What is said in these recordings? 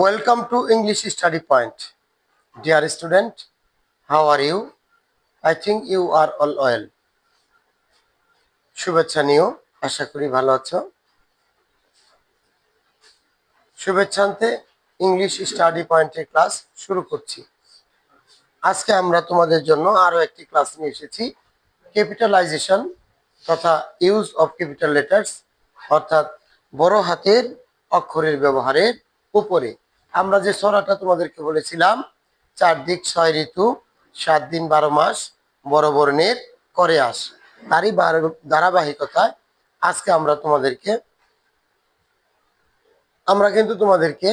Welcome to English Study Point. Dear student, how are you? I think you are all well. শুভেচ্ছা নিও, আশা করি ভালো আছো। শুভেচ্ছান্তে English study পয়েন্টের ক্লাস শুরু করছি। আজকে আমরা তোমাদের জন্য আরো একটি ক্লাস নিয়ে এসেছি, ক্যাপিটালাইজেশন তথা ইউজ অফ ক্যাপিটাল লেটার্স, অর্থাৎ বড় হাতের অক্ষরের ব্যবহারের উপরে। আমরা যে ছড়াটা তোমাদেরকে বলেছিলাম, 4 দিক 6 ঋতু 7 দিন 12 মাস বড় বর্ণের করে আস, তারই ধারাবাহিকতায় আজকে আমরা কিন্তু তোমাদেরকে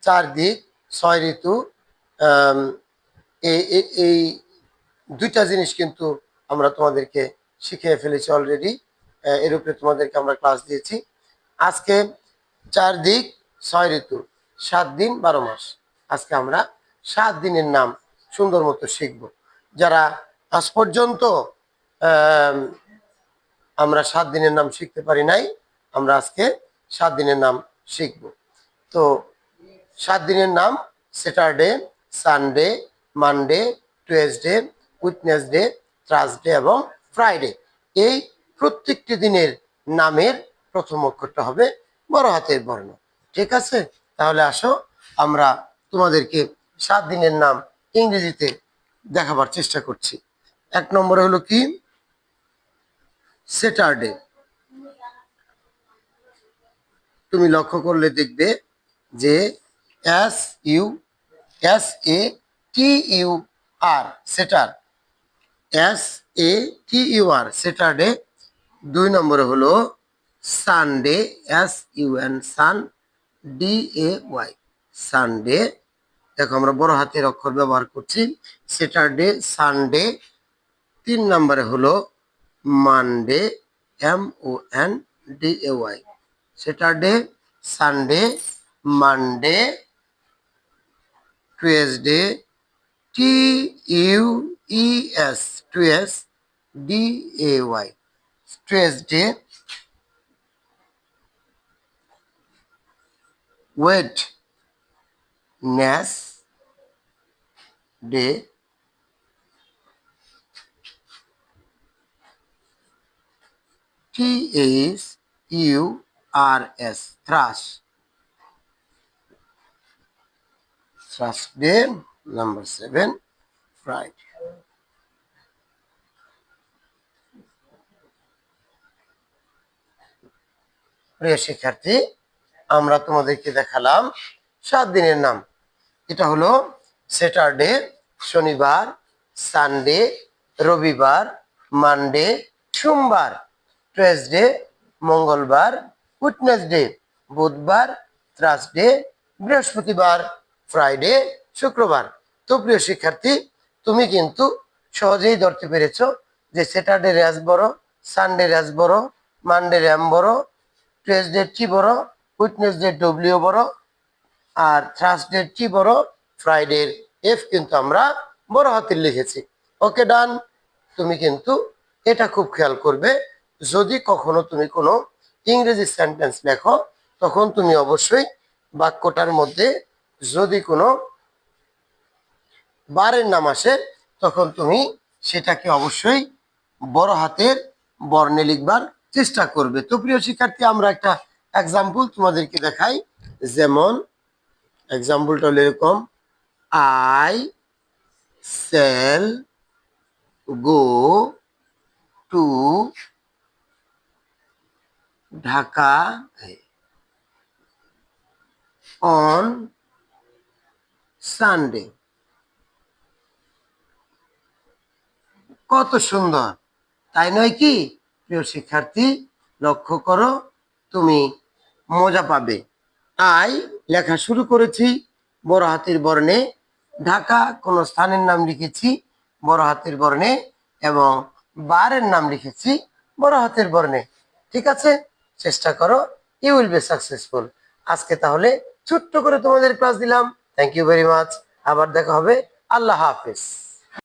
4 দিক 6 ঋতু এই দুইটা জিনিস কিন্তু আমরা তোমাদেরকে শিখিয়ে ফেলেছি অলরেডি। এর উপরে তোমাদেরকে আমরা ক্লাস দিয়েছি। আজকে 4 দিক 6 ঋতু 7 দিন 12 মাস, আজকে আমরা 7 দিনের নাম সুন্দর মতো শিখব। যারা আজ পর্যন্ত আমরা 7 দিনের নাম শিখতে পারি নাই, আমরা আজকে 7 দিনের নাম শিখব। তো 7 দিনের নাম: Saturday, Sunday, Monday, Tuesday, Wednesday, Thursday এবং ফ্রাইডে। এই প্রত্যেকটি দিনের নামের প্রথম অক্ষরটা হবে বড় হাতের বর্ণ। ঠিক আছে, তাহলে আসো আমরা তোমাদেরকে 7 দিনের নাম ইংরেজিতে দেখাবার চেষ্টা করছি। 1 নম্বরে হলো কি? স্যাটারডে। তুমি লক্ষ্য করলে দেখবে যে SATUR, সেটার, SATUR, স্যাটারডে। 2 নম্বরে হলো সানডে, SUN, সান, DAY, সানডে। দেখো আমরা বড় হাতের অক্ষর ব্যবহার করছি, স্যাটারডে, সানডে। 3 নম্বরে হলো Monday, MONDAY, Saturday, Sunday, Monday. Tuesday, TUES, twice, DAY, Tuesday. Wednesday, THURS, thrush, Thursday. Number 7, Friday. প্রিয় শিক্ষার্থী, আমরা তোমাদেরকে দেখালাম 7 দিনের নাম। এটা হলো স্যাটারডে, শনিবার, সানডে, রবিবার, মানডে, সোমবার, টুয়েসডে, মঙ্গলবার, উইডনেসডে, বুধবার, থার্সডে, বৃহস্পতিবার, ফ্রাইডে, শুক্রবার। তো প্রিয় শিক্ষার্থী, তুমি কিন্তু সহজেই ধরতে পেরেছো যে স্যাটারডে র্যাস বড়, সানডে র্যাস বড়, মানডে র্যাম বড়, টুয়েসডে টি বড়, উইডনেসডে ডব্লিউ বড়, আর থার্সডে টি বড়, ফ্রাইডের এফ কিন্তু আমরা বড় হাতের লিখেছি। ওকে, ডান। তুমি কিন্তু এটা খুব খেয়াল করবে, যদি কখনো তুমি কোনো ইংরেজি সেন্টেন্স লেখো, তখন তুমি অবশ্যই বাক্যটার মধ্যে যদি কোনো বারের নাম আসে, তখন তুমি সেটাকে অবশ্যই বড় হাতের বর্ণে লিখবার চেষ্টা করবে। তো প্রিয় শিক্ষার্থী, আমরা একটা এক্সাম্পল তোমাদেরকে দেখাই। যেমন এক্সাম্পলটা হলো এরকম: I shall go to Dhaka on Sunday. কত সুন্দর, তাই নয় কি? প্রিয় শিক্ষার্থী, লক্ষ্য করো, তুমি মজা পাবে। আই লেখা শুরু করেছি বড় হাতের বর্ণে, ঢাকা কোনো স্থানের নাম লিখেছি বড় হাতের বর্ণে, এবং বারের নাম লিখেছি বড় হাতের বর্ণে। ঠিক আছে, চেষ্টা করো, ইউ উইল বি সাকসেসফুল। আজকে তাহলে ছোট্ট করে তোমাদের ক্লাস দিলাম। Thank you very much. আবার দেখা হবে। আল্লাহ হাফেজ।